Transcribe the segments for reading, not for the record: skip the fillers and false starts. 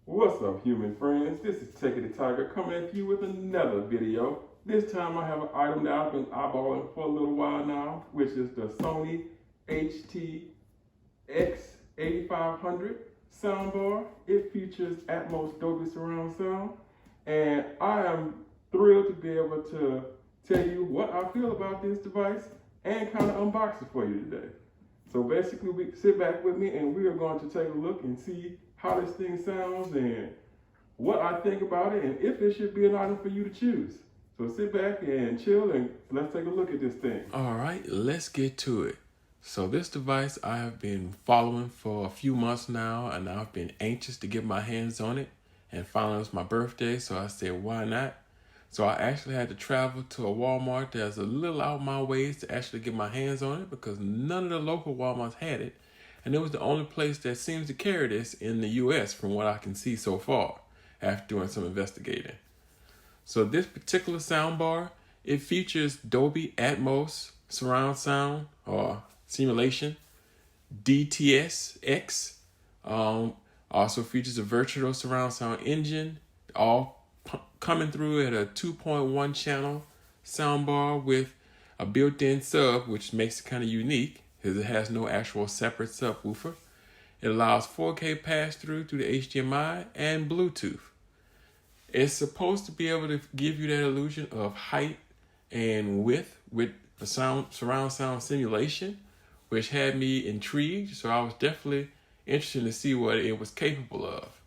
What's up, human friends? This is Take It the Tiger coming at you with another video. This time I have an item that I've been eyeballing for a little while now, which is the Sony HT-X8500 Soundbar. It features Atmos Dolby surround sound, and I am thrilled to be able to tell you what I feel about this device and kind of unbox it for you today. So basically, sit back with me and we are going to take a look and see how this thing sounds and what I think about it and if it should be an item for you to choose. So sit back and chill and let's take a look at this thing. All right, let's get to it. So this device I have been following for a few months now, and I've been anxious to get my hands on it. And finally it was my birthday, so I said, why not? So I actually had to travel to a Walmart that's a little out my ways to actually get my hands on it because none of the local Walmarts had it. And it was the only place that seems to carry this in the US from what I can see so far after doing some investigating. So this particular soundbar, it features Dolby Atmos surround sound or simulation, DTS-X. Also features a virtual surround sound engine, all coming through at a 2.1 channel soundbar with a built-in sub, which makes it kind of unique because it has no actual separate subwoofer. It allows 4K pass-through the HDMI and Bluetooth. It's supposed to be able to give you that illusion of height and width with the surround sound simulation, which had me intrigued. So I was definitely interested to see what it was capable of.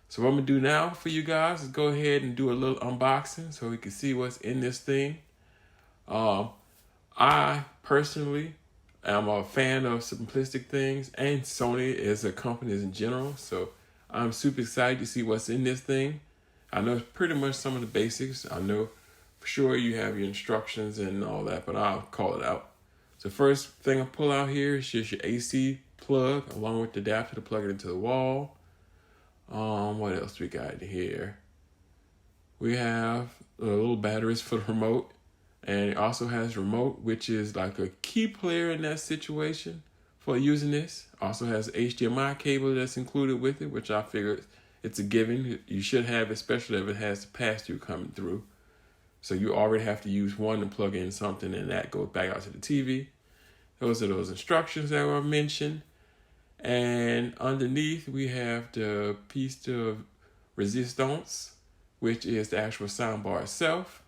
So what I'm gonna do now for you guys is go ahead and do a little unboxing so we can see what's in this thing. I personally am a fan of simplistic things and Sony as a company in general. So I'm super excited to see what's in this thing. I know it's pretty much some of the basics. I know for sure you have your instructions and all that, but I'll call it out. So first thing I pull out here is just your AC plug along with the adapter to plug it into the wall. What else we got here? We have little batteries for the remote, and it also has remote, which is like a key player in that situation for using this. Also has HDMI cable that's included with it, which I figured it's a given. You should have, especially if it has the pass-through coming through. So you already have to use one to plug in something, and that goes back out to the TV. Those are those instructions that were mentioned. And underneath we have the piece de resistance, which is the actual soundbar itself.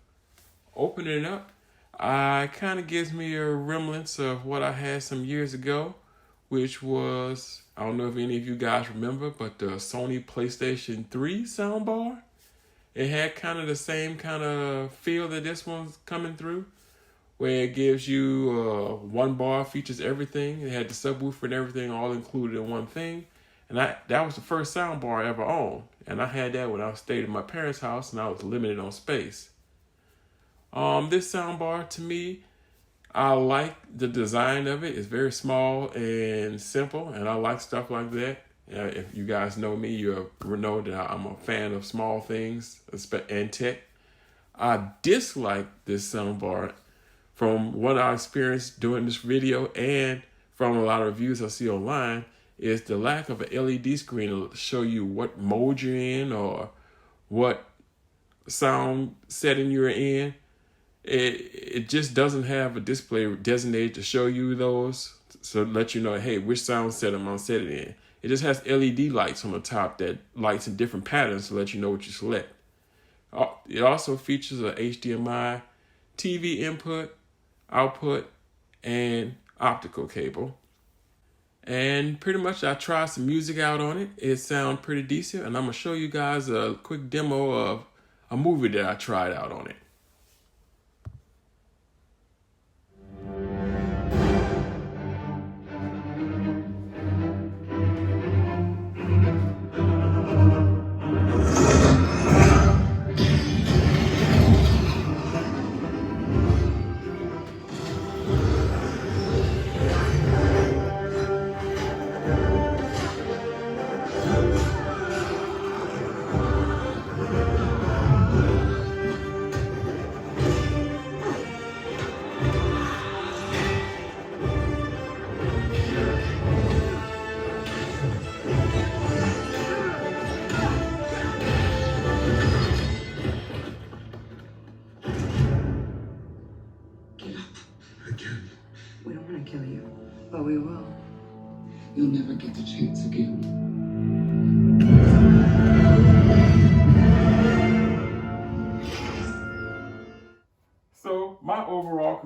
Opening it up, kind of gives me a remnants of what I had some years ago, which was, I don't know if any of you guys remember, but the Sony PlayStation 3 soundbar. It had kind of the same kind of feel that this one's coming through, where it gives you one bar, features everything. It had the subwoofer and everything all included in one thing. And that was the first soundbar I ever owned. And I had that when I stayed at my parents' house and I was limited on space. This soundbar, to me, I like the design of it. It's very small and simple, and I like stuff like that. If you guys know me, you know that I'm a fan of small things and tech. I dislike this soundbar from what I experienced doing this video and from a lot of reviews I see online, is the lack of an LED screen to show you what mode you're in or what sound setting you're in. It just doesn't have a display designated to show you those, so let you know, hey, which sound setting I'm set it in. It just has LED lights on the top that lights in different patterns to let you know what you select. It also features a HDMI TV input, output, and optical cable. And pretty much I tried some music out on it. It sounds pretty decent, and I'm gonna show you guys a quick demo of a movie that I tried out on it.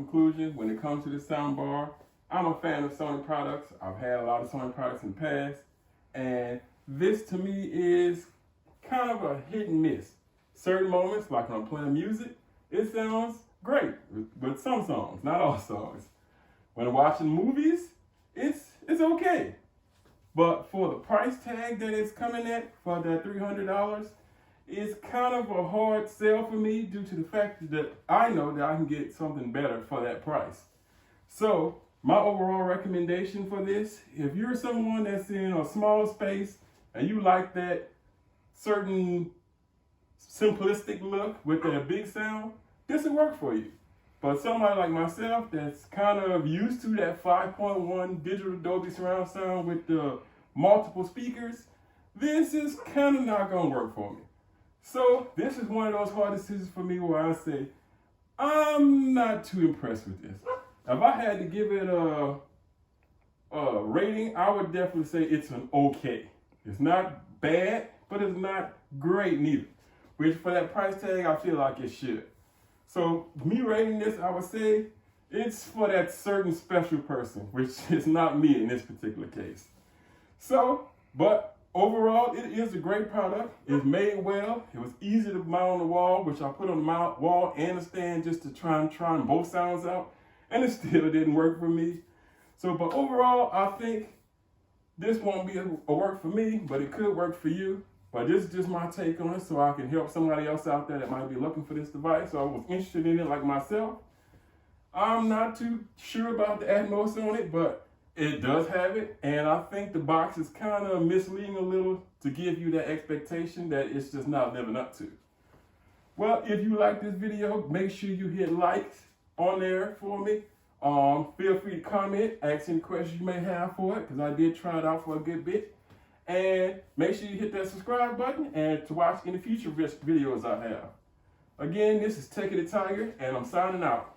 conclusion when it comes to this soundbar. I'm a fan of Sony products. I've had a lot of Sony products in the past, and this to me is kind of a hit and miss. Certain moments, like when I'm playing music, it sounds great with some songs, not all songs. When I'm watching movies, it's okay. But for the price tag that it's coming at, for that $300, it's kind of a hard sell for me due to the fact that I know that I can get something better for that price. So my overall recommendation for this, if you're someone that's in a small space and you like that certain simplistic look with that big sound, this will work for you. But somebody like myself that's kind of used to that 5.1 digital Dolby surround sound with the multiple speakers, this is kind of not going to work for me. So this is one of those hard decisions for me where I say, I'm not too impressed with this. If I had to give it a rating, I would definitely say it's an okay. It's not bad, but it's not great neither. Which for that price tag, I feel like it should. So me rating this, I would say it's for that certain special person, which is not me in this particular case. So, but overall, it is a great product. It's made well. It was easy to mount on the wall, which I put on the wall and a stand just to try both sounds out. And it still didn't work for me. So, but overall, I think this won't be a work for me, but it could work for you. But this is just my take on it, so I can help somebody else out there that might be looking for this device. So I was interested in it like myself. I'm not too sure about the Atmos on it, but it does have it. And I think the box is kind of misleading a little to give you that expectation that it's just not living up to. Well, if you like this video, make sure you hit likes on there for me. Feel free to comment, ask any questions you may have for it, because I did try it out for a good bit. And make sure you hit that subscribe button and to watch any future videos I have. Again, this is Tech of the Tiger, and I'm signing out.